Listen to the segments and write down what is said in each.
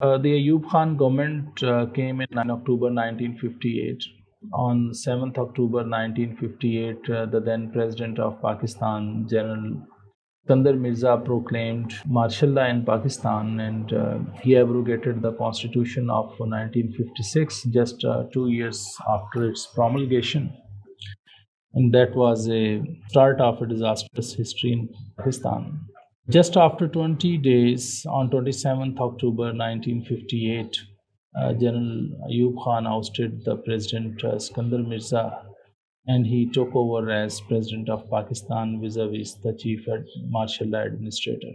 The Ayub Khan government came in October 1958. On 7th October 1958, the then President of Pakistan, General Kandar Mirza, proclaimed martial law in Pakistan, and he abrogated the Constitution of 1956 just 2 years after its promulgation. And that was a start of a disastrous history in Pakistan. Just after 20 days, on 27th October 1958, General Ayub Khan ousted the President Skandar Mirza, and he took over as President of Pakistan vis-a-vis the Chief Martial Law Administrator.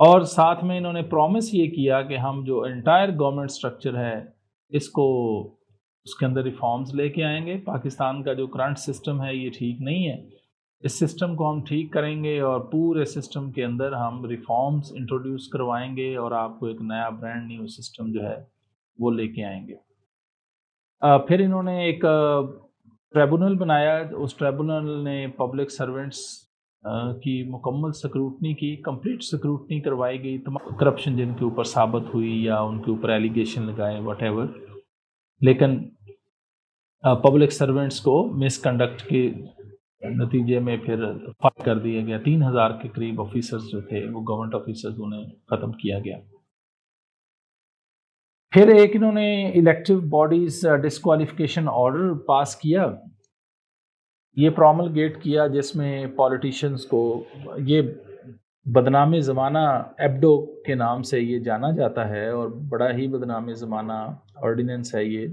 اور ساتھ میں انہوں نے promise یہ کیا کہ ہم جو انٹائر گورنمنٹ سٹرکچر ہے اس کے اندر ریفارمز لے کے آئیں گے. پاکستان کا جو کرنٹ سسٹم ہے یہ ٹھیک نہیں ہے, اس سسٹم کو ہم ٹھیک کریں گے اور پورے سسٹم کے اندر ہم ریفارمز انٹروڈیوس کروائیں گے اور آپ کو ایک نیا برانڈ نیو سسٹم جو ہے وہ لے کے آئیں گے. پھر انہوں نے ایک ٹریبونل بنایا, اس ٹریبونل نے پبلک سرونٹس کی مکمل سکروٹنی کی, کمپلیٹ سکروٹنی کروائی گئی, تمام کرپشن جن کے اوپر ثابت ہوئی یا ان کے اوپر ایلیگیشن لگائے واٹ ایور, لیکن پبلک سرونٹس کو مس کنڈکٹ کے نتیجے میں پھر فائر کر دیا گیا. 3000 کے قریب آفیسرز جو تھے وہ گورنمنٹ آفیسرز انہیں ختم کیا گیا. پھر ایک انہوں نے الیکٹیو باڈیز ڈسکوالیفیکیشن آرڈر پاس کیا, یہ پروملگیٹ کیا, جس میں پولیٹیشنز کو, یہ بدنام زمانہ ایبڈو کے نام سے یہ جانا جاتا ہے اور بڑا ہی بدنام زمانہ آرڈیننس ہے یہ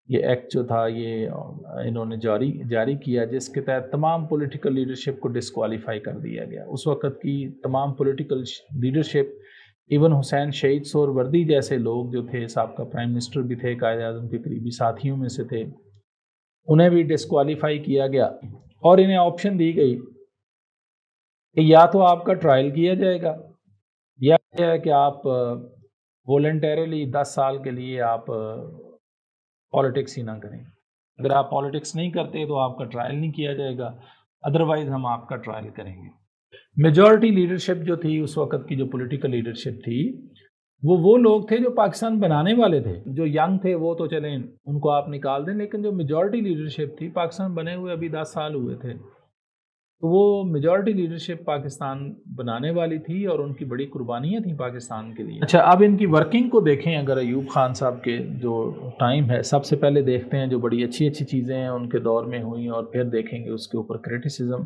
ایکٹ جو تھا یہ انہوں نے جاری کیا, جس کے تحت تمام پولیٹیکل لیڈرشپ کو ڈسکوالیفائی کر دیا گیا. اس وقت کی تمام پولیٹیکل لیڈرشپ, ایون حسین شہید سہروردی جیسے لوگ جو تھے, سابقہ پرائم منسٹر بھی تھے, قائد اعظم کے قریبی ساتھیوں میں سے تھے, انہیں بھی ڈسکوالیفائی کیا گیا اور انہیں آپشن دی گئی کہ یا تو آپ کا ٹرائل کیا جائے گا یا کہ آپ والنٹیرلی 10 سال کے لیے آپ پالیٹکس ہی نہ کریں. اگر آپ پالیٹکس نہیں کرتے تو آپ کا ٹرائل نہیں کیا جائے گا, ادروائز ہم آپ کا ٹرائل کریں گے. میجورٹی لیڈرشپ جو تھی اس وقت کی, جو پولیٹیکل لیڈرشپ تھی, وہ لوگ تھے جو پاکستان بنانے والے تھے. جو ینگ تھے وہ تو چلیں ان کو آپ نکال دیں, لیکن جو میجورٹی لیڈرشپ تھی, پاکستان بنے ہوئے ابھی 10 سال ہوئے تھے, تو وہ میجورٹی لیڈرشپ پاکستان بنانے والی تھی اور ان کی بڑی قربانیاں تھیں پاکستان کے لیے. اچھا, اب ان کی ورکنگ کو دیکھیں. اگر ایوب خان صاحب کے جو ٹائم ہے, سب سے پہلے دیکھتے ہیں جو بڑی اچھی چیزیں ہیں ان کے دور میں ہوئیں اور پھر دیکھیں گے اس کے اوپر کریٹیسزم.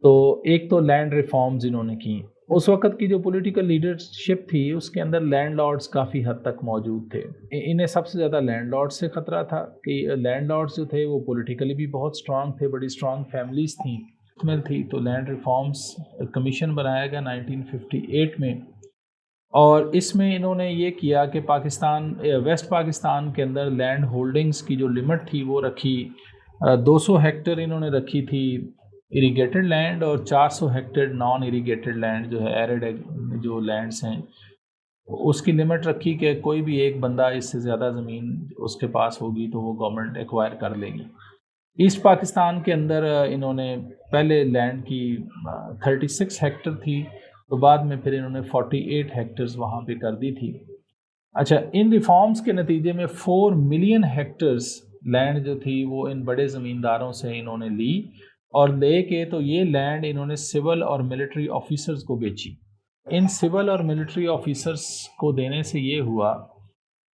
تو ایک تو لینڈ ریفارمز انہوں نے کی. اس وقت کی جو پولیٹیکل لیڈرشپ تھی اس کے اندر لینڈ لارڈز کافی حد تک موجود تھے. انہیں سب سے زیادہ لینڈ لارڈ سے خطرہ تھا کہ لینڈ لارڈز جو تھے وہ پولیٹیکلی بھی بہت سٹرانگ تھے, بڑی سٹرانگ فیملیز تھیں میں تھی. تو لینڈ ریفارمز کمیشن بنایا گیا 1958 میں, اور اس میں انہوں نے یہ کیا کہ پاکستان, ویسٹ پاکستان کے اندر لینڈ ہولڈنگز کی جو لمٹ تھی وہ رکھی 200 ہیکٹر انہوں نے رکھی تھی اریگیٹڈ لینڈ, اور 400 ہیکٹر نان اریگیٹڈ لینڈ جو ہے ایرڈ جو لینڈز ہیں اس کی لمٹ رکھی کہ کوئی بھی ایک بندہ اس سے زیادہ زمین اس کے پاس ہوگی تو وہ گورنمنٹ ایکوائر کر لے گی. ایسٹ پاکستان کے اندر انہوں نے پہلے لینڈ کی 36 ہیکٹر تھی, تو بعد میں پھر انہوں نے 48 ہیکٹرز وہاں پہ کر دی تھی. اچھا, ان ریفارمز کے نتیجے میں 4 ملین ہیکٹرز لینڈ جو تھی وہ ان بڑے زمینداروں سے انہوں نے لی, اور لے کے تو یہ لینڈ انہوں نے سول اور ملٹری آفیسرز کو بیچی. ان سول اور ملٹری آفیسرز کو دینے سے یہ ہوا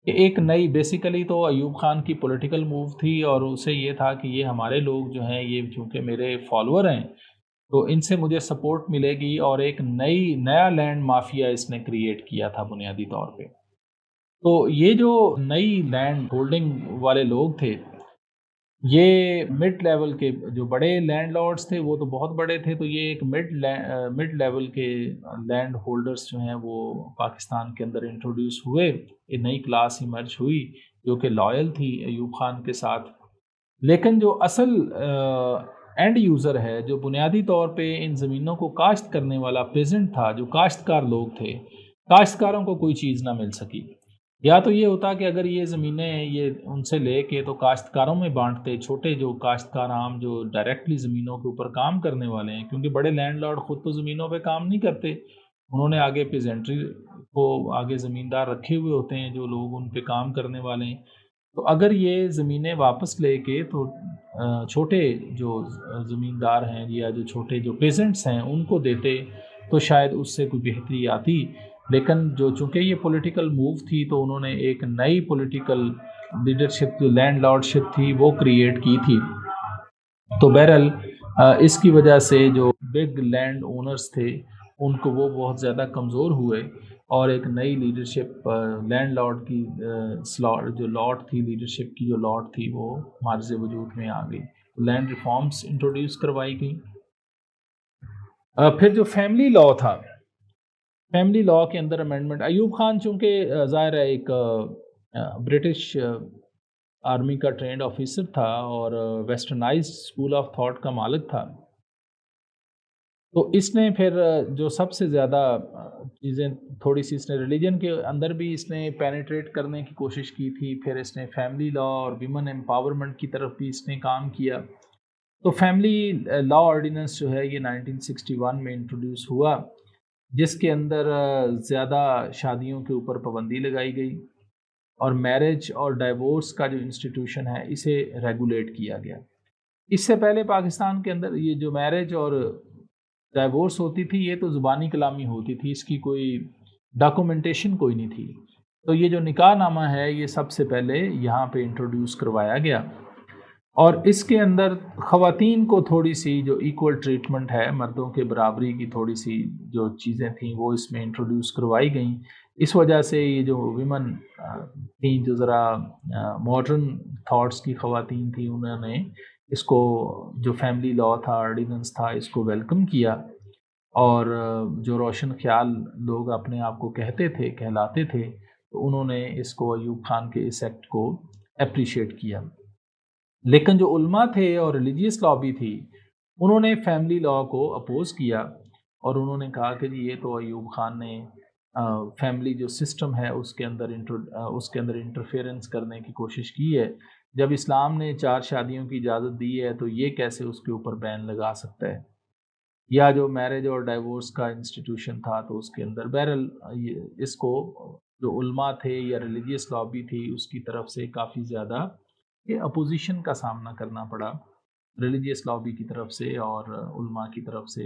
کہ ایک نئی, بیسیکلی تو ایوب خان کی پولیٹیکل موو تھی, اور اسے یہ تھا کہ یہ ہمارے لوگ جو ہیں یہ چونکہ میرے فالوور ہیں تو ان سے مجھے سپورٹ ملے گی, اور ایک نیا لینڈ مافیا اس نے کریٹ کیا تھا بنیادی طور پہ. تو یہ جو نئی لینڈ ہولڈنگ والے لوگ تھے یہ مڈ لیول کے, جو بڑے لینڈ لارڈز تھے وہ تو بہت بڑے تھے, تو یہ ایک مڈ لیول کے لینڈ ہولڈرز جو ہیں وہ پاکستان کے اندر انٹروڈیوس ہوئے. ایک نئی کلاس ایمرج ہوئی جو کہ لائل تھی ایوب خان کے ساتھ. لیکن جو اصل اینڈ یوزر ہے, جو بنیادی طور پہ ان زمینوں کو کاشت کرنے والا پیزنٹ تھا, جو کاشتکار لوگ تھے, کاشتکاروں کو کوئی چیز نہ مل سکی. یا تو یہ ہوتا کہ اگر یہ زمینیں یہ ان سے لے کے تو کاشتکاروں میں بانٹتے, چھوٹے جو کاشتکار عام جو ڈائریکٹلی زمینوں کے اوپر کام کرنے والے ہیں, کیونکہ بڑے لینڈ لارڈ خود تو زمینوں پہ کام نہیں کرتے, انہوں نے آگے پیزنٹری کو آگے زمیندار رکھے ہوئے ہوتے ہیں جو لوگ ان پہ کام کرنے والے ہیں. تو اگر یہ زمینیں واپس لے کے تو چھوٹے جو زمیندار ہیں یا جو چھوٹے جو پیزنٹس ہیں ان کو دیتے تو شاید اس سے کوئی بہتری آتی. لیکن جو چونکہ یہ پولیٹیکل موو تھی تو انہوں نے ایک نئی پولیٹیکل لیڈرشپ جو لینڈ لارڈشپ تھی وہ کریٹ کی تھی. تو بہرحال اس کی وجہ سے جو بگ لینڈ اونرز تھے ان کو وہ بہت زیادہ کمزور ہوئے, اور ایک نئی لیڈرشپ لینڈ لارڈ کی جو لاٹ تھی, لیڈرشپ کی جو لاٹ تھی وہ معرض وجود میں آ گئی. لینڈ ریفارمز انٹروڈیوس کروائی گئی. پھر جو فیملی لا تھا, فیملی لاء کے اندر امینڈمنٹ، ایوب خان چونکہ ظاہر ہے ایک برٹش آرمی کا ٹرینڈ آفیسر تھا اور ویسٹرنائزڈ اسکول آف تھاٹ کا مالک تھا، تو اس نے پھر جو سب سے زیادہ چیزیں تھوڑی سی اس نے ریلیجن کے اندر بھی اس نے پینیٹریٹ کرنے کی کوشش کی تھی، پھر اس نے فیملی لاء اور ویمن امپاورمنٹ کی طرف بھی اس نے کام کیا. تو فیملی لاء آرڈیننس جو ہے یہ 1961 میں انٹروڈیوس ہوا، جس کے اندر زیادہ شادیوں کے اوپر پابندی لگائی گئی اور میرج اور ڈائیورس کا جو انسٹیٹیوشن ہے اسے ریگولیٹ کیا گیا. اس سے پہلے پاکستان کے اندر یہ جو میرج اور ڈائیورس ہوتی تھی یہ تو زبانی کلامی ہوتی تھی، اس کی کوئی ڈاکومنٹیشن کوئی نہیں تھی. تو یہ جو نکاح نامہ ہے یہ سب سے پہلے یہاں پہ انٹروڈیوس کروایا گیا، اور اس کے اندر خواتین کو تھوڑی سی جو ایکول ٹریٹمنٹ ہے، مردوں کے برابری کی تھوڑی سی جو چیزیں تھیں وہ اس میں انٹروڈیوس کروائی گئیں. اس وجہ سے یہ جو ویمن تھیں جو ذرا ماڈرن تھاٹس کی خواتین تھیں، انہوں نے اس کو جو فیملی لاء تھا، آرڈیننس تھا، اس کو ویلکم کیا. اور جو روشن خیال لوگ اپنے آپ کو کہلاتے تھے، تو انہوں نے اس کو ایوب خان کے اس ایکٹ کو اپریشیٹ کیا. لیکن جو علماء تھے اور ریلیجیس لابی تھی، انہوں نے فیملی لاء کو اپوز کیا اور انہوں نے کہا کہ جی یہ تو ایوب خان نے فیملی جو سسٹم ہے اس کے اندر انٹرفیئرنس کرنے کی کوشش کی ہے. جب اسلام نے 4 شادیوں کی اجازت دی ہے تو یہ کیسے اس کے اوپر بین لگا سکتا ہے؟ یا جو میرج اور ڈائیورس کا انسٹیٹیوشن تھا تو اس کے اندر بہرحال اس کو جو علماء تھے یا ریلیجیس لابی تھی اس کی طرف سے کافی زیادہ اپوزیشن کا سامنا کرنا پڑا، ریلیجیس لابی کی طرف سے اور علماء کی طرف سے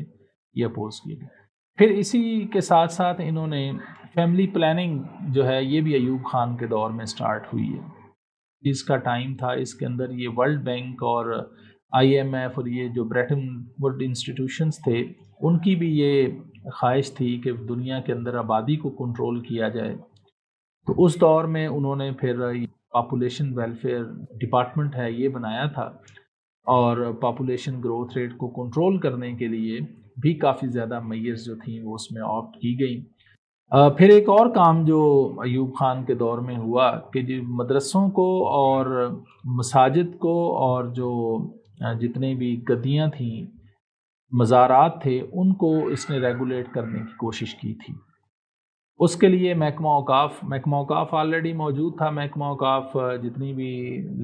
یہ اپوز کیے گئے. پھر اسی کے ساتھ ساتھ انہوں نے فیملی پلاننگ جو ہے یہ بھی ایوب خان کے دور میں سٹارٹ ہوئی ہے. اس کا ٹائم تھا، اس کے اندر یہ ورلڈ بینک اور آئی ایم ایف اور یہ جو بریٹن وڈ انسٹیٹیوشنز تھے ان کی بھی یہ خواہش تھی کہ دنیا کے اندر آبادی کو کنٹرول کیا جائے. تو اس دور میں انہوں نے پھر پاپولیشن ویلفیئر ڈپارٹمنٹ ہے یہ بنایا تھا، اور پاپولیشن گروتھ ریٹ کو کنٹرول کرنے کے لیے بھی کافی زیادہ میئرز جو تھیں وہ اس میں آپٹ کی گئیں. پھر ایک اور کام جو ایوب خان کے دور میں ہوا کہ جو مدرسوں کو اور مساجد کو اور جو جتنے بھی گدیاں تھیں، مزارات تھے، ان کو اس نے ریگولیٹ کرنے کی کوشش کی تھی. اس کے لیے محکمہ اوقاف آلریڈی موجود تھا. محکمہ اوقاف جتنی بھی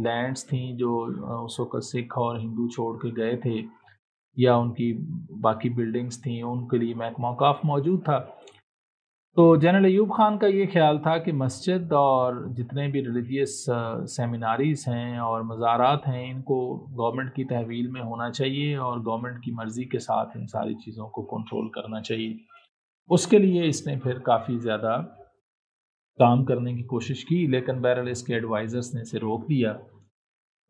لینڈز تھیں جو اس وقت سکھ اور ہندو چھوڑ کے گئے تھے یا ان کی باقی بلڈنگز تھیں ان کے لیے محکمہ اوقاف موجود تھا. تو جنرل ایوب خان کا یہ خیال تھا کہ مسجد اور جتنے بھی ریلیجیس سیمیناریز ہیں اور مزارات ہیں ان کو گورنمنٹ کی تحویل میں ہونا چاہیے اور گورنمنٹ کی مرضی کے ساتھ ان ساری چیزوں کو کنٹرول کرنا چاہیے. اس کے لیے اس نے پھر کافی زیادہ کام کرنے کی کوشش کی، لیکن بہرحال اس کے ایڈوائزرز نے اسے روک دیا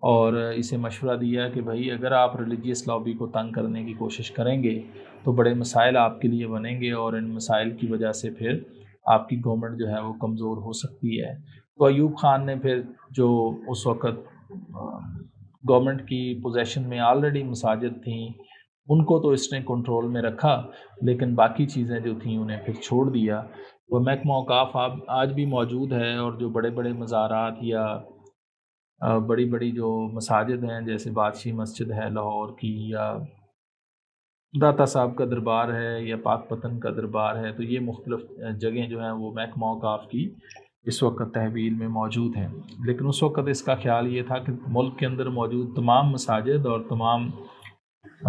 اور اسے مشورہ دیا کہ بھائی اگر آپ ریلیجیس لابی کو تنگ کرنے کی کوشش کریں گے تو بڑے مسائل آپ کے لیے بنیں گے اور ان مسائل کی وجہ سے پھر آپ کی گورنمنٹ جو ہے وہ کمزور ہو سکتی ہے. تو ایوب خان نے پھر جو اس وقت گورنمنٹ کی پوزیشن میں آلریڈی مساجد تھیں ان کو تو اس نے کنٹرول میں رکھا، لیکن باقی چیزیں جو تھیں انہیں پھر چھوڑ دیا. وہ محکمہ اوقاف آج بھی موجود ہے، اور جو بڑے بڑے مزارات یا بڑی بڑی جو مساجد ہیں جیسے بادشاہی مسجد ہے لاہور کی، یا داتا صاحب کا دربار ہے یا پاک پتن کا دربار ہے، تو یہ مختلف جگہیں جو ہیں وہ محکمہ اوقاف کی اس وقت تحویل میں موجود ہیں. لیکن اس وقت اس کا خیال یہ تھا کہ ملک کے اندر موجود تمام مساجد اور تمام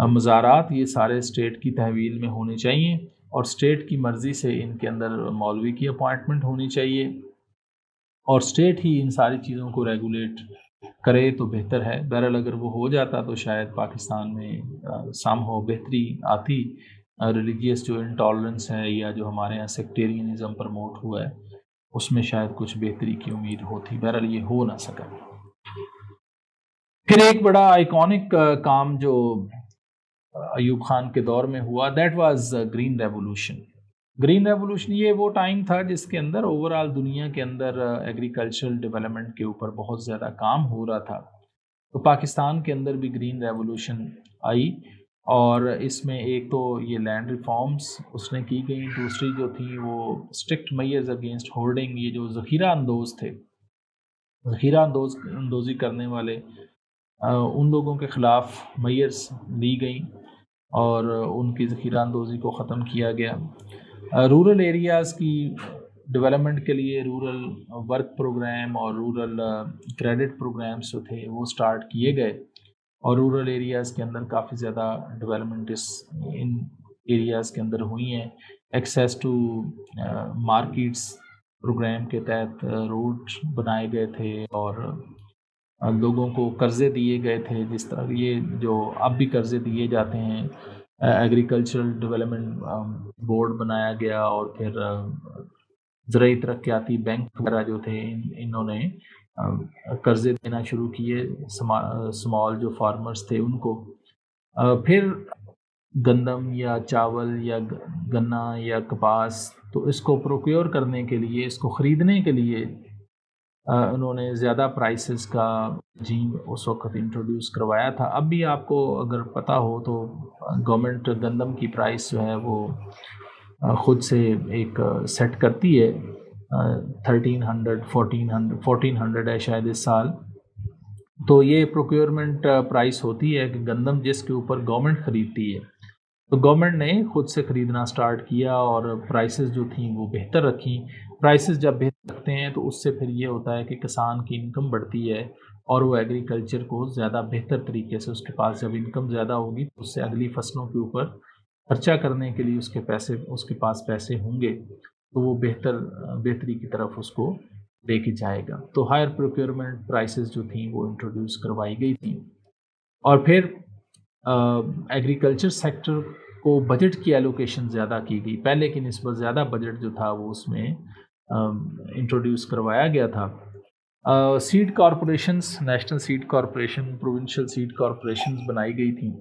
مزارات یہ سارے اسٹیٹ کی تحویل میں ہونے چاہیے اور اسٹیٹ کی مرضی سے ان کے اندر مولوی کی اپوائنٹمنٹ ہونی چاہیے اور اسٹیٹ ہی ان ساری چیزوں کو ریگولیٹ کرے تو بہتر ہے. بہرحال اگر وہ ہو جاتا تو شاید پاکستان میں سم ہو بہتری آتی. ریلیجیس جو انٹالرنس ہے یا جو ہمارے یہاں سیکٹیرینزم پروموٹ ہوا ہے اس میں شاید کچھ بہتری کی امید ہوتی. بہرحال یہ ہو نہ سکا. پھر ایک بڑا آئیکونک کام جو ایوب خان کے دور میں ہوا that was green revolution. Green revolution یہ وہ ٹائم تھا جس کے اندر اوور آل دنیا کے اندر ایگریکلچرل ڈیولپمنٹ کے اوپر بہت زیادہ کام ہو رہا تھا. تو پاکستان کے اندر بھی گرین ریولوشن آئی اور اس میں ایک تو یہ لینڈ ریفارمز اس نے کی گئیں، دوسری جو تھی وہ اسٹرکٹ میئرز اگینسٹ ہولڈنگ، یہ جو ذخیرہ اندوز تھے، ذخیرہ اندوزی کرنے والے ان لوگوں کے خلاف میئرز لی گئیں اور ان کی ذخیرہ اندوزی کو ختم کیا گیا۔ رورل ایریاز کی ڈیولپمنٹ کے لیے رورل ورک پروگرام اور رورل کریڈٹ پروگرامز جو تھے وہ سٹارٹ کیے گئے، اور رورل ایریاز کے اندر کافی زیادہ ڈیولپمنٹ ان ایریاز کے اندر ہوئی ہیں۔ ایکسیس ٹو مارکیٹس پروگرام کے تحت روڈ بنائے گئے تھے اور لوگوں کو قرضے دیے گئے تھے، جس طرح یہ جو اب بھی قرضے دیے جاتے ہیں۔ ایگریکلچرل ڈیولپمنٹ بورڈ بنایا گیا، اور پھر زرعی ترقیاتی بینک وغیرہ جو تھے انہوں نے قرضے دینا شروع کیے سمال جو فارمرز تھے ان کو۔ پھر گندم یا چاول یا گنا یا کپاس، تو اس کو پروکیور کرنے کے لیے، اس کو خریدنے کے لیے انہوں نے زیادہ پرائسز کا رجیم اس وقت انٹروڈیوس کروایا تھا۔ اب بھی آپ کو اگر پتہ ہو تو گورنمنٹ گندم کی پرائس جو ہے وہ خود سے ایک سیٹ کرتی ہے، 1300 1400 ہے شاید اس سال۔ تو یہ پروکیورمنٹ پرائس ہوتی ہے کہ گندم جس کے اوپر گورنمنٹ خریدتی ہے، تو گورنمنٹ نے خود سے خریدنا سٹارٹ کیا اور پرائسز جو تھیں وہ بہتر رکھیں۔ پرائسز جب بہتر رکھتے ہیں تو اس سے پھر یہ ہوتا ہے کہ کسان کی انکم بڑھتی ہے، اور وہ ایگریکلچر کو زیادہ بہتر طریقے سے، اس کے پاس جب انکم زیادہ ہوگی تو اس سے اگلی فصلوں کے اوپر خرچہ کرنے کے لیے اس کے پاس پیسے ہوں گے، تو وہ بہتری کی طرف اس کو لے کے جائے گا۔ تو ہائر پروکیورمنٹ پرائسز جو تھیں وہ انٹروڈیوس کروائی گئی تھیں۔ اور پھر ایگریکلچر سیکٹر کو بجٹ کی ایلوکیشن زیادہ کی گئی، پہلے کی نسبت زیادہ بجٹ جو تھا وہ اس میں انٹروڈیوس کروایا گیا تھا۔ Seed corporations, national seed corporation, provincial seed corporations بنائی گئی تھیں،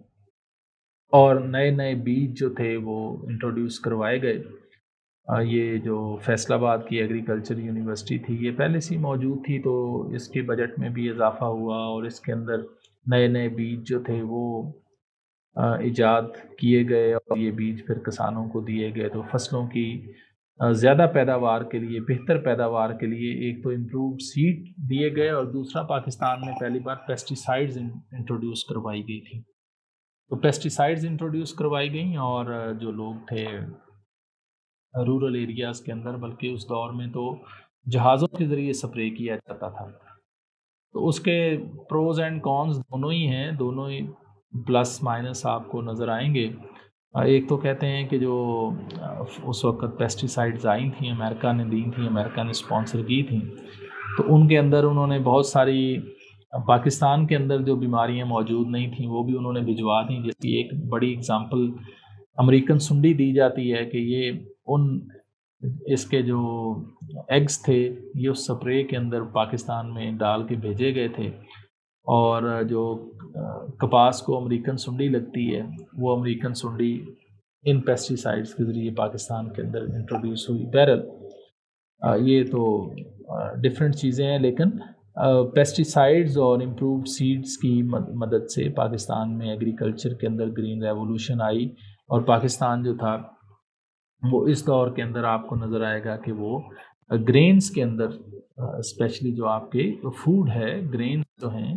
اور نئے نئے بیج جو تھے وہ انٹروڈیوس کروائے گئے۔ یہ جو فیصل آباد کی ایگریکلچر یونیورسٹی تھی یہ پہلے سے موجود تھی، تو اس کے بجٹ میں بھی اضافہ ہوا، اور اس کے اندر نئے نئے بیج جو تھے وہ ایجاد کیے گئے، اور یہ بیج پھر کسانوں کو دیے گئے۔ تو فصلوں کی زیادہ پیداوار کے لیے، بہتر پیداوار کے لیے ایک تو امپرووڈ سیڈ دیے گئے، اور دوسرا پاکستان میں پہلی بار پیسٹیسائڈز انٹروڈیوس کروائی گئی تھی۔ تو پیسٹیسائڈز انٹروڈیوس کروائی گئیں، اور جو لوگ تھے رورل ایریاز کے اندر، بلکہ اس دور میں تو جہازوں کے ذریعے سپرے کیا جاتا تھا۔ تو اس کے پروز اینڈ کونز دونوں ہی ہیں، دونوں ہی پلس مائنس آپ کو نظر آئیں گے۔ ایک تو کہتے ہیں کہ جو اس وقت پیسٹیسائڈز آئی تھیں، امریکہ نے دی تھیں، امریکہ نے سپانسر کی تھیں، تو ان کے اندر انہوں نے بہت ساری پاکستان کے اندر جو بیماریاں موجود نہیں تھیں وہ بھی انہوں نے بھجوا دیں۔ جس کی ایک بڑی اگزامپل امریکن سنڈی دی جاتی ہے کہ یہ اس کے جو ایگز تھے یہ اس سپرے کے اندر پاکستان میں ڈال کے بھیجے گئے تھے، اور جو کپاس کو امریکن سنڈی لگتی ہے وہ امریکن سنڈی ان پیسٹیسائڈز کے ذریعے پاکستان کے اندر انٹروڈیوس ہوئی۔ بہرحال یہ تو ڈفرینٹ چیزیں ہیں، لیکن پیسٹیسائڈز اور امپرووڈ سیڈز کی مدد سے پاکستان میں ایگریکلچر کے اندر گرین ریولوشن آئی، اور پاکستان جو تھا وہ اس دور کے اندر آپ کو نظر آئے گا کہ وہ گرینز کے اندر اسپیشلی جو آپ کے فوڈ ہے، گرینز جو ہیں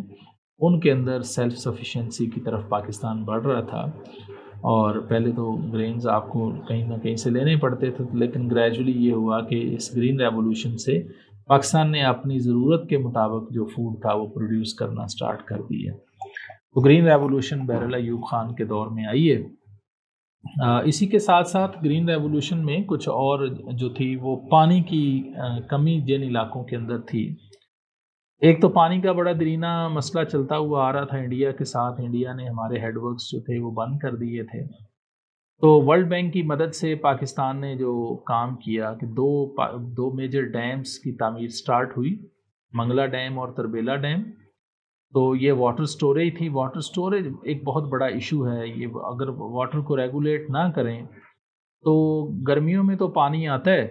ان کے اندر سیلف سفیشینسی کی طرف پاکستان بڑھ رہا تھا۔ اور پہلے تو گرینز آپ کو کہیں نہ کہیں سے لینے پڑتے تھے، لیکن گریجولی یہ ہوا کہ اس گرین ریولوشن سے پاکستان نے اپنی ضرورت کے مطابق جو فوڈ تھا وہ پروڈیوس کرنا سٹارٹ کر دی ہے۔ تو گرین ریولوشن بہرحال ایوب خان کے دور میں آئی ہے۔ اسی کے ساتھ ساتھ گرین ریولوشن میں کچھ اور جو تھی وہ پانی کی کمی جن علاقوں کے اندر تھی۔ ایک تو پانی کا بڑا دیرینہ مسئلہ چلتا ہوا آ رہا تھا انڈیا کے ساتھ، انڈیا نے ہمارے ہیڈ ورکس جو تھے وہ بند کر دیے تھے۔ تو ورلڈ بینک کی مدد سے پاکستان نے جو کام کیا کہ دو میجر ڈیمز کی تعمیر سٹارٹ ہوئی، منگلا ڈیم اور تربیلا ڈیم۔ تو یہ واٹر سٹوریج تھی۔ واٹر سٹوریج ایک بہت بڑا ایشو ہے، یہ اگر واٹر کو ریگولیٹ نہ کریں تو گرمیوں میں تو پانی آتا ہے،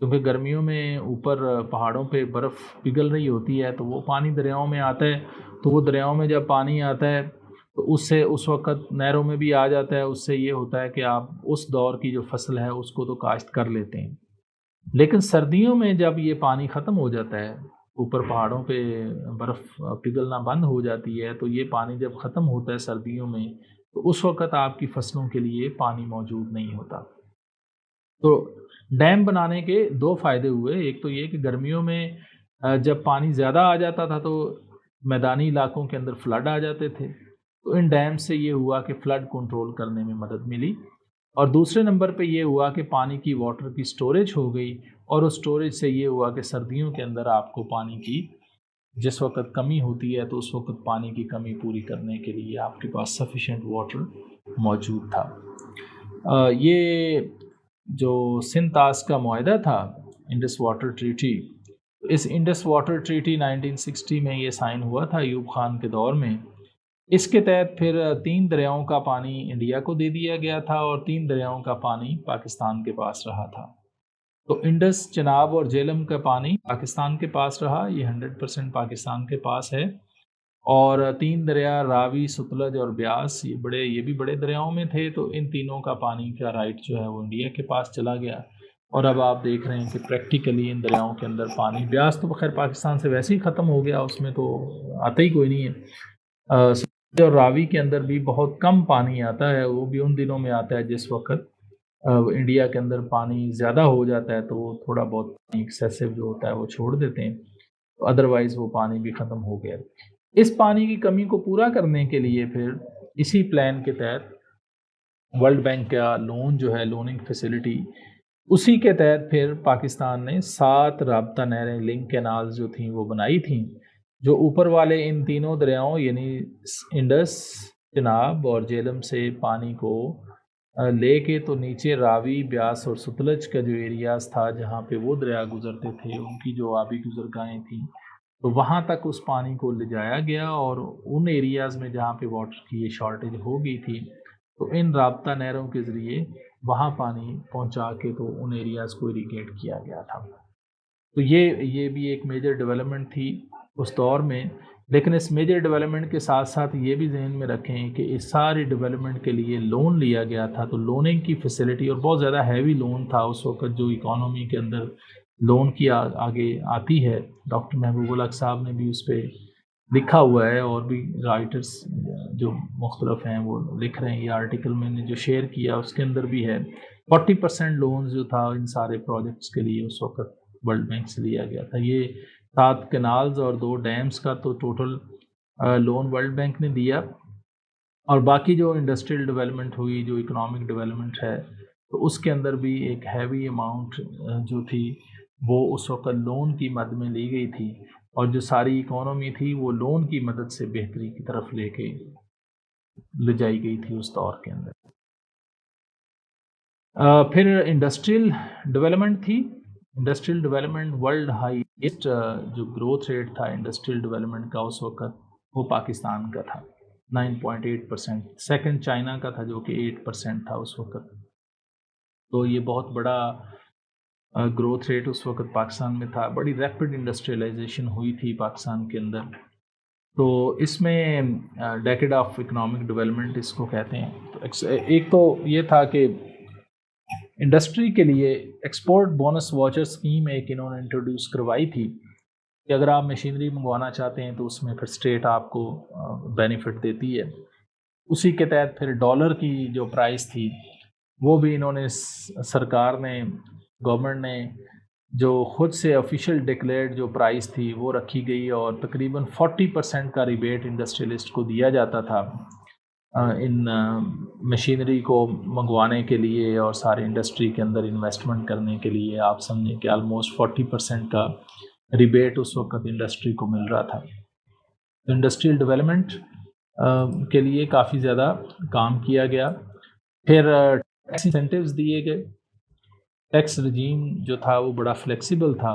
کیونکہ گرمیوں میں اوپر پہاڑوں پہ برف پگھل رہی ہوتی ہے، تو وہ پانی دریاؤں میں آتا ہے۔ تو وہ دریاؤں میں جب پانی آتا ہے تو اس سے اس وقت نہروں میں بھی آ جاتا ہے. اس سے یہ ہوتا ہے کہ آپ اس دور کی جو فصل ہے اس کو تو کاشت کر لیتے ہیں. لیکن سردیوں میں جب یہ پانی ختم ہو جاتا ہے، اوپر پہاڑوں پہ برف پگھلنا بند ہو جاتی ہے، تو یہ پانی جب ختم ہوتا ہے سردیوں میں، تو اس وقت آپ کی فصلوں کے لیے پانی موجود نہیں ہوتا. تو ڈیم بنانے کے دو فائدے ہوئے. ایک تو یہ کہ گرمیوں میں جب پانی زیادہ آ جاتا تھا تو میدانی علاقوں کے اندر فلڈ آ جاتے تھے، تو ان ڈیم سے یہ ہوا کہ فلڈ کنٹرول کرنے میں مدد ملی. اور دوسرے نمبر پہ یہ ہوا کہ پانی کی واٹر کی سٹوریج ہو گئی، اور اس سٹوریج سے یہ ہوا کہ سردیوں کے اندر آپ کو پانی کی جس وقت کمی ہوتی ہے تو اس وقت پانی کی کمی پوری کرنے کے لیے آپ کے پاس سفیشینٹ واٹر موجود تھا. یہ جو سندھ طاس کا معاہدہ تھا، انڈس واٹر ٹریٹی، اس انڈس واٹر ٹریٹی 1960 میں یہ سائن ہوا تھا ایوب خان کے دور میں. اس کے تحت پھر 3 دریاؤں کا پانی انڈیا کو دے دیا گیا تھا اور 3 دریاؤں کا پانی پاکستان کے پاس رہا تھا. تو انڈس، چناب اور جہلم کا پانی پاکستان کے پاس رہا، یہ 100% پاکستان کے پاس ہے. اور 3 دریا راوی، ستلج اور بیاس، یہ بھی بڑے دریاؤں میں تھے، تو ان تینوں کا پانی کا رائٹ جو ہے وہ انڈیا کے پاس چلا گیا. اور اب آپ دیکھ رہے ہیں کہ پریکٹیکلی ان دریاؤں کے اندر پانی، بیاس تو بخیر پاکستان سے ویسے ہی ختم ہو گیا، اس میں تو آتا ہی کوئی نہیں ہے. ستلج اور راوی کے اندر بھی بہت کم پانی آتا ہے، وہ بھی ان دنوں میں آتا ہے جس وقت انڈیا کے اندر پانی زیادہ ہو جاتا ہے، تو وہ تھوڑا بہت پانی ایکسیسو جو ہوتا ہے وہ چھوڑ دیتے ہیں. ادروائز وہ پانی بھی ختم ہو گیا. اس پانی کی کمی کو پورا کرنے کے لیے پھر اسی پلان کے تحت ورلڈ بینک کا لون جو ہے، لوننگ فیسلٹی، اسی کے تحت پھر پاکستان نے 7 رابطہ نہریں، لنک کینالز جو تھیں وہ بنائی تھیں، جو اوپر والے ان تینوں دریاؤں یعنی انڈس، چناب اور جہلم سے پانی کو لے کے تو نیچے راوی، بیاس اور ستلج کا جو ایریاز تھا جہاں پہ وہ دریا گزرتے تھے، ان کی جو آبی گزرگاہیں تھیں، تو وہاں تک اس پانی کو لے جایا گیا. اور ان ایریاز میں جہاں پہ واٹر کی یہ شارٹیج ہو گئی تھی، تو ان رابطہ نہروں کے ذریعے وہاں پانی پہنچا کے تو ان ایریاز کو اریگیٹ کیا گیا تھا. تو یہ بھی ایک میجر ڈیولپمنٹ تھی اس دور میں. لیکن اس میجر ڈیولپمنٹ کے ساتھ ساتھ یہ بھی ذہن میں رکھیں کہ اس ساری ڈیولپمنٹ کے لیے لون لیا گیا تھا. تو لوننگ کی فیسلٹی، اور بہت زیادہ ہیوی لون تھا اس وقت جو اکانومی کے اندر لون کی آگے آتی ہے. ڈاکٹر محبوب الحق صاحب نے بھی اس پہ لکھا ہوا ہے، اور بھی رائٹرز جو مختلف ہیں وہ لکھ رہے ہیں. یہ آرٹیکل میں نے جو شیئر کیا اس کے اندر بھی ہے. 40% لونز جو تھا ان سارے پروجیکٹس کے لیے اس وقت ورلڈ بینک سے لیا گیا تھا. یہ 7 کینالز اور 2 ڈیمز کا تو ٹوٹل لون ورلڈ بینک نے دیا. اور باقی جو انڈسٹریل ڈیولپمنٹ ہوئی، جو اکنامک ڈیولپمنٹ ہے، تو اس کے اندر بھی ایک ہیوی اماؤنٹ جو تھی وہ اس وقت لون کی مد میں لی گئی تھی. اور جو ساری اکانومی تھی وہ لون کی مدد سے بہتری کی طرف لے جائی گئی تھی اس دور کے اندر. پھر انڈسٹریل ڈیولپمنٹ تھی. انڈسٹریل ڈیولپمنٹ ورلڈ ہائیسٹ جو گروتھ ریٹ تھا انڈسٹریل ڈیولپمنٹ کا اس وقت وہ پاکستان کا تھا، 9.8%. سیکنڈ چائنا کا تھا جو کہ 8% تھا اس وقت. تو یہ بہت بڑا گروتھ ریٹ اس وقت پاکستان میں تھا. بڑی ریپڈ انڈسٹریلائزیشن ہوئی تھی پاکستان کے اندر. تو اس میں ڈیکیڈ آف اکنامک ڈیولپمنٹ اس کو کہتے ہیں. تو ایک تو یہ تھا کہ انڈسٹری کے لیے ایکسپورٹ بونس واچر اسکیم ایک انہوں نے انٹروڈیوس کروائی تھی کہ اگر آپ مشینری منگوانا چاہتے ہیں تو اس میں پھر اسٹیٹ آپ کو بینیفٹ دیتی ہے. اسی کے تحت پھر ڈالر کی جو پرائس تھی وہ بھی انہوں نے، سرکار نے، گورنمنٹ نے جو خود سے آفیشیل ڈکلیئرڈ جو پرائس تھی وہ رکھی گئی، اور تقریباً 40% کا ریبیٹ انڈسٹریلسٹ کو دیا جاتا تھا ان مشینری کو منگوانے کے لیے اور سارے انڈسٹری کے اندر انویسٹمنٹ کرنے کے لیے. آپ سمجھیں کہ آلموسٹ 40% کا ریبیٹ اس وقت انڈسٹری کو مل رہا تھا. انڈسٹریل ڈیولپمنٹ کے لیے کافی زیادہ کام کیا گیا. پھر ٹیکس انسینٹیوز دیے گئے. ٹیکس رجیم جو تھا وہ بڑا فلیکسیبل تھا،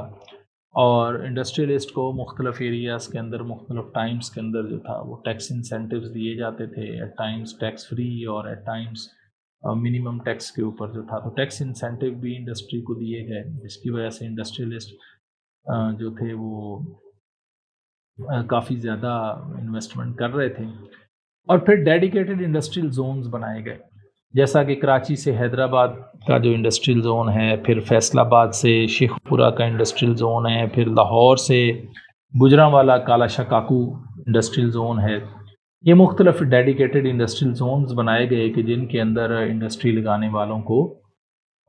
اور انڈسٹریلسٹ کو مختلف ایریاز کے اندر مختلف ٹائمز کے اندر جو تھا وہ ٹیکس انسینٹیوز دیے جاتے تھے. ایٹ ٹائمز ٹیکس فری اور ایٹ ٹائمز منیمم ٹیکس کے اوپر جو تھا. تو ٹیکس انسینٹیو بھی انڈسٹری کو دیے گئے، جس کی وجہ سے انڈسٹریلسٹ جو تھے وہ کافی زیادہ انویسٹمنٹ کر رہے تھے. اور پھر ڈیڈیکیٹڈ انڈسٹریل زونز بنائے گئے، جیسا کہ کراچی سے حیدرآباد کا جو انڈسٹریل زون ہے، پھر فیصل آباد سے شیخ پورہ کا انڈسٹریل زون ہے، پھر لاہور سے گجرانوالا کالا شاہ کاکو انڈسٹریل زون ہے۔ یہ مختلف ڈیڈیکیٹڈ انڈسٹریل زونز بنائے گئے کہ جن کے اندر انڈسٹری لگانے والوں کو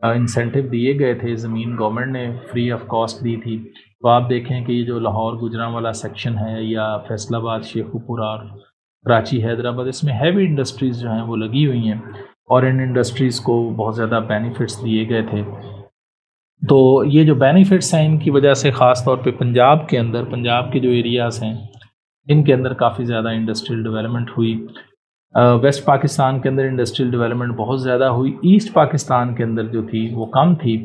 انسینٹیو دیے گئے تھے، زمین گورنمنٹ نے فری آف کاسٹ دی تھی۔ تو آپ دیکھیں کہ یہ جو لاہور گجرانوالا سیکشن ہے یا فیصل آباد شیخ پورہ اور کراچی حیدرآباد، اس میں ہیوی انڈسٹریز جو ہیں وہ لگی ہوئی ہیں، اور ان انڈسٹریز کو بہت زیادہ بینیفٹس دیے گئے تھے۔ تو یہ جو بینیفٹس ہیں ان کی وجہ سے خاص طور پہ پنجاب کے اندر، پنجاب کے جو ایریاز ہیں ان کے اندر کافی زیادہ انڈسٹریل ڈیولپمنٹ ہوئی۔ ویسٹ پاکستان کے اندر انڈسٹریل ڈیولپمنٹ بہت زیادہ ہوئی، ایسٹ پاکستان کے اندر جو تھی وہ کم تھی۔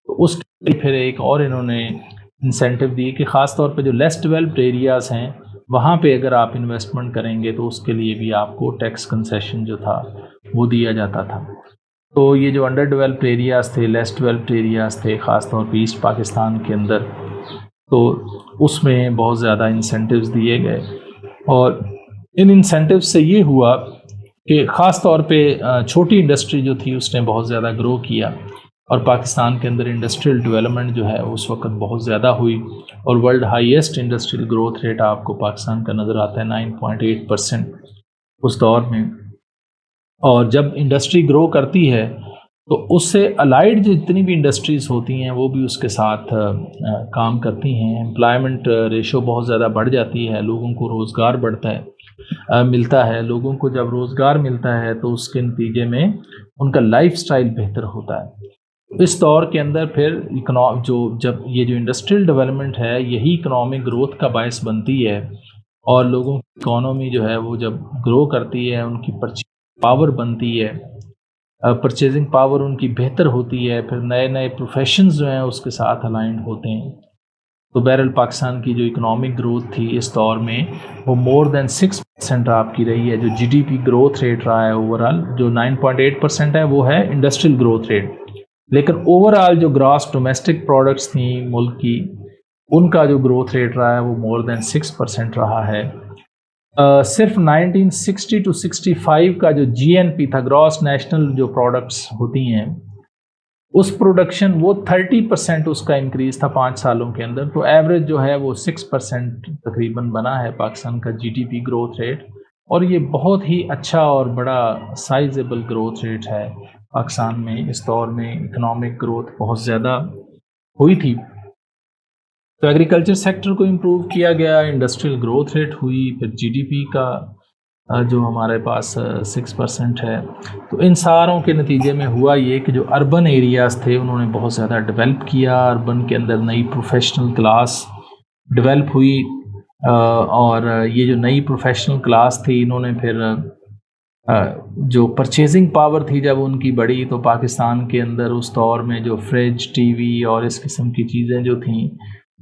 تو اس کے لیے پھر ایک اور انہوں نے انسینٹیو دی کہ خاص طور پہ جو لیس ڈیولپڈ ایریاز ہیں وہاں پہ اگر آپ انویسٹمنٹ کریں گے تو اس کے لیے بھی آپ کو ٹیکس کنسیشن جو تھا وہ دیا جاتا تھا۔ تو یہ جو انڈر ڈیولپڈ ایریاز تھے، لیس ڈیولپڈ ایریاز تھے خاص طور پہ ایسٹ پاکستان کے اندر، تو اس میں بہت زیادہ انسینٹیوز دیے گئے، اور ان انسینٹیوز سے یہ ہوا کہ خاص طور پہ چھوٹی انڈسٹری جو تھی اس نے بہت زیادہ گرو کیا، اور پاکستان کے اندر انڈسٹریل ڈیولپمنٹ جو ہے اس وقت بہت زیادہ ہوئی، اور world highest industrial growth rate آپ کو پاکستان کا نظر آتا ہے 9.8% اس دور میں۔ اور جب انڈسٹری گرو کرتی ہے تو اس سے الائیڈ جتنی بھی انڈسٹریز ہوتی ہیں وہ بھی اس کے ساتھ کام کرتی ہیں، امپلائمنٹ ریشو بہت زیادہ بڑھ جاتی ہے، لوگوں کو روزگار ملتا ہے۔ لوگوں کو جب روزگار ملتا ہے تو اس کے نتیجے میں ان کا لائف سٹائل بہتر ہوتا ہے۔ اس دور کے اندر پھر جب یہ جو انڈسٹریل ڈیولپمنٹ ہے یہی اکنامک گروتھ کا باعث بنتی ہے، اور لوگوں کی اکانومی جو ہے وہ جب گرو کرتی ہے ان کی پرچیزنگ پاور بنتی ہے، پرچیزنگ پاور ان کی بہتر ہوتی ہے، پھر نئے نئے پروفیشنز جو ہیں اس کے ساتھ الائنڈ ہوتے ہیں۔ تو بہرحال پاکستان کی جو اکنامک گروتھ تھی اس دور میں وہ مور دین 6% آپ کی رہی ہے۔ جو G D P growth rate رہا ہے اوورآل جو 9.8% ہے وہ ہے انڈسٹریل گروتھ ریٹ، لیکن اوورآل جو گراس ڈومیسٹک پروڈکٹس تھیں ملک کی ان کا جو گروتھ ریٹ رہا ہے وہ مور دین 6% رہا ہے۔ صرف 1960 to 65 کا جو جی این پی تھا، گراس نیشنل جو پروڈکٹس ہوتی ہیں، اس پروڈکشن وہ 30% اس کا انکریز تھا 5 سالوں کے اندر۔ تو ایوریج جو ہے وہ 6% تقریباً بنا ہے پاکستان کا G D P growth rate, اور یہ بہت ہی اچھا اور بڑا سائزیبل گروتھ ریٹ ہے پاکستان میں۔ اس دور میں اکنامک گروتھ بہت زیادہ ہوئی تھی۔ تو ایگریکلچر سیکٹر کو امپروو کیا گیا، انڈسٹریل گروتھ ریٹ ہوئی، پھر جی ڈی پی کا جو ہمارے پاس 6% ہے۔ تو ان ساروں کے نتیجے میں ہوا یہ کہ جو اربن ایریاز تھے انہوں نے بہت زیادہ ڈیولپ کیا، اربن کے اندر نئی پروفیشنل کلاس ڈیولپ ہوئی، اور یہ جو نئی پروفیشنل کلاس تھی انہوں نے پھر جو پرچیزنگ پاور تھی جب ان کی بڑھی، تو پاکستان کے اندر اس دور میں جو فریج، ٹی وی اور اس قسم کی چیزیں جو تھیں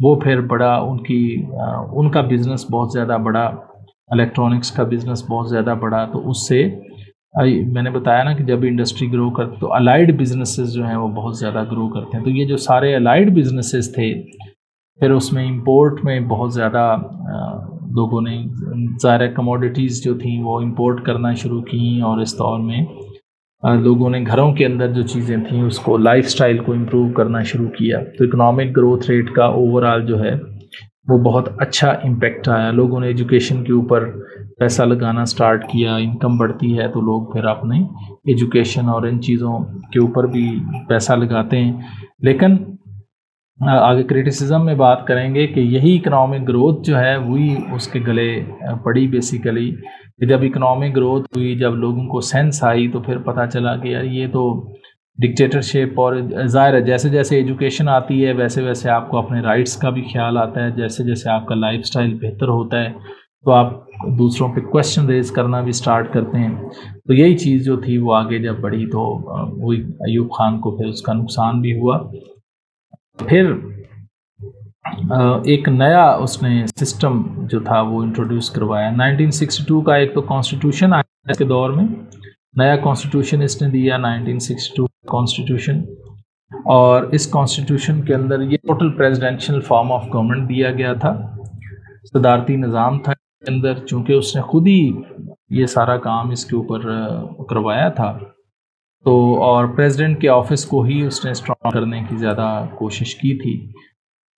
وہ پھر بڑا ان کا بزنس بہت زیادہ بڑا، الیکٹرانکس کا بزنس بہت زیادہ بڑا۔ تو اس سے میں نے بتایا نا کہ جب انڈسٹری گرو کرتی تو الائیڈ بزنسز جو ہیں وہ بہت زیادہ گرو کرتے ہیں۔ تو یہ جو سارے الائیڈ بزنسز تھے پھر اس میں امپورٹ میں بہت زیادہ لوگوں نے ظاہر کموڈیٹیز جو تھیں وہ امپورٹ کرنا شروع کیں، اور اس دور میں لوگوں نے گھروں کے اندر جو چیزیں تھیں اس کو لائف سٹائل کو امپروو کرنا شروع کیا۔ تو اکنامک گروتھ ریٹ کا اوورآل جو ہے وہ بہت اچھا امپیکٹ آیا، لوگوں نے ایجوکیشن کے اوپر پیسہ لگانا سٹارٹ کیا، انکم بڑھتی ہے تو لوگ پھر اپنے ایجوکیشن اور ان چیزوں کے اوپر بھی پیسہ لگاتے ہیں۔ لیکن آگے کریٹیسزم میں بات کریں گے کہ یہی اکنامک گروتھ جو ہے وہی اس کے گلے پڑی بیسیکلی، کہ جب اکنامک گروتھ ہوئی، جب لوگوں کو سینس آئی تو پھر پتہ چلا کہ یار یہ تو ڈکٹیٹرشپ، اور ظاہر ہے جیسے جیسے ایجوکیشن آتی ہے ویسے ویسے آپ کو اپنے رائٹس کا بھی خیال آتا ہے، جیسے جیسے آپ کا لائف سٹائل بہتر ہوتا ہے تو آپ دوسروں پہ کویسچن ریز کرنا بھی سٹارٹ کرتے ہیں۔ تو یہی چیز جو تھی وہ آگے جب بڑھی تو وہی ایوب خان کو پھر اس کا نقصان بھی ہوا۔ پھر ایک نیا اس نے سسٹم جو تھا وہ انٹروڈیوس کروایا 1962 کا۔ ایک تو کانسٹیٹیوشن آیا اس کے دور میں، نیا کانسٹیٹیوشن اس نے دیا 1962 کانسٹیٹیوشن، اور اس کانسٹیٹیوشن کے اندر یہ total presidential form of government دیا گیا تھا، صدارتی نظام تھا کے اندر، چونکہ اس نے خود ہی یہ سارا کام اس کے اوپر کروایا تھا. تو اور پریزیڈنٹ کے آفس کو ہی اس نے اسٹرانگ کرنے کی زیادہ کوشش کی تھی.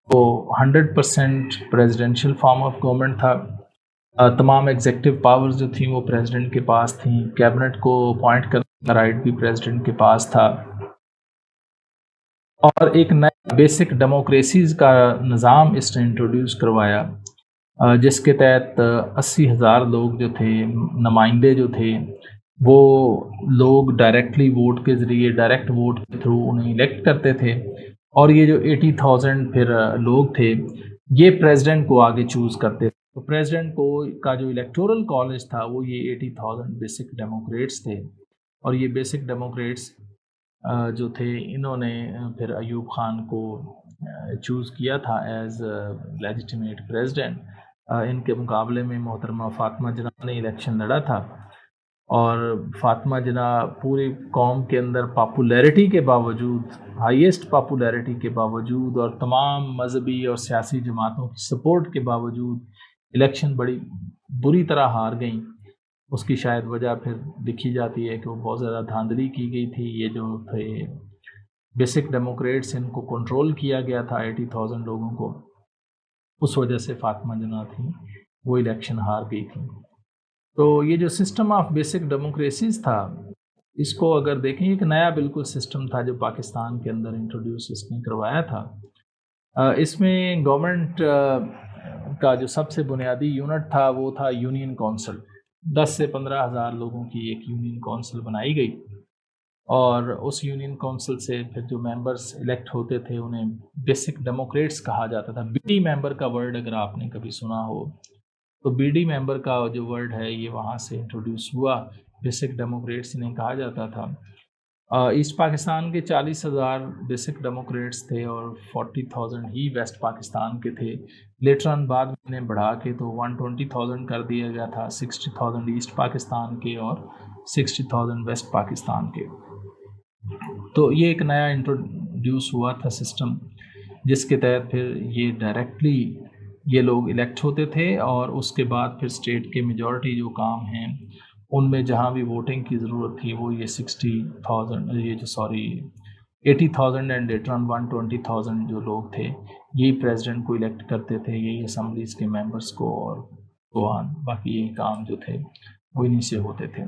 تو 100% پریزیڈینشیل فارم آف گورنمنٹ تھا. تمام ایگزیکٹو پاورز جو تھیں وہ پریزیڈنٹ کے پاس تھیں. کیبنٹ کو اپوائنٹ کرنے کا رائٹ بھی پریزیڈنٹ کے پاس تھا. اور ایک نیا بیسک ڈیموکریسیز کا نظام اس نے انٹروڈیوس کروایا، جس کے تحت 80,000 لوگ جو تھے، نمائندے جو تھے، وہ لوگ ڈائریکٹلی ووٹ کے ذریعے، ڈائریکٹ ووٹ کے تھرو انہیں الیکٹ کرتے تھے. اور یہ جو 80,000 پھر لوگ تھے یہ پریزیڈنٹ کو آگے چوز کرتے تھے. تو پریزیڈنٹ کو کا جو الیکٹورل کالج تھا وہ یہ 80,000 بیسک ڈیموکریٹس تھے. اور یہ بیسک ڈیموکریٹس جو تھے انہوں نے پھر ایوب خان کو چوز کیا تھا ایز لیجیٹیمیٹ پریزیڈنٹ. ان کے مقابلے میں محترمہ فاطمہ جناح نے الیکشن لڑا تھا. اور فاطمہ جناح پوری قوم کے اندر پاپولیرٹی کے باوجود، ہائیسٹ پاپولیرٹی کے باوجود اور تمام مذہبی اور سیاسی جماعتوں کی سپورٹ کے باوجود الیکشن بڑی بری طرح ہار گئیں. اس کی شاید وجہ پھر دکھی جاتی ہے کہ وہ بہت زیادہ دھاندلی کی گئی تھی. یہ جو تھے بیسک ڈیموکریٹس، ان کو کنٹرول کیا گیا تھا 80,000 لوگوں کو. اس وجہ سے فاطمہ جناح تھیں وہ الیکشن ہار گئی تھیں. تو یہ جو سسٹم آف بیسک ڈیموکریسیز تھا، اس کو اگر دیکھیں ایک نیا بالکل سسٹم تھا جو پاکستان کے اندر انٹروڈیوس اس نے کروایا تھا. اس میں گورنمنٹ کا جو سب سے بنیادی یونٹ تھا وہ تھا یونین کونسل. 10 سے 15,000 لوگوں کی ایک یونین کونسل بنائی گئی. اور اس یونین کونسل سے پھر جو ممبرز الیکٹ ہوتے تھے انہیں بیسک ڈیموکریٹس کہا جاتا تھا. بی ڈی ممبر کا ورڈ اگر آپ نے کبھی سنا ہو تو بی ڈی ممبر کا جو ورڈ ہے یہ وہاں سے انٹروڈیوس ہوا. بیسک ڈیموکریٹس انہیں کہا جاتا تھا. ایسٹ پاکستان کے 40,000 بیسک ڈیموکریٹس تھے اور 40,000 ہی ویسٹ پاکستان کے تھے. لیٹر آن بعد میں انہیں بڑھا کے تو 120,000 کر دیا گیا تھا. 60,000 ایسٹ پاکستان کے اور 60,000 ویسٹ پاکستان کے. تو یہ ایک نیا انٹروڈیوس ہوا تھا سسٹم، جس کے تحت پھر یہ ڈائریکٹلی یہ لوگ الیکٹ ہوتے تھے. اور اس کے بعد پھر اسٹیٹ کے میجورٹی جو کام ہیں ان میں جہاں بھی ووٹنگ کی ضرورت تھی وہ یہ 80,000 اینڈ لیٹر آن 120,000 جو لوگ تھے یہی پریزیڈنٹ کو الیکٹ کرتے تھے، یہی اسمبلیز کے ممبرس کو، اور باقی یہ کام جو تھے وہ انہی سے ہوتے تھے.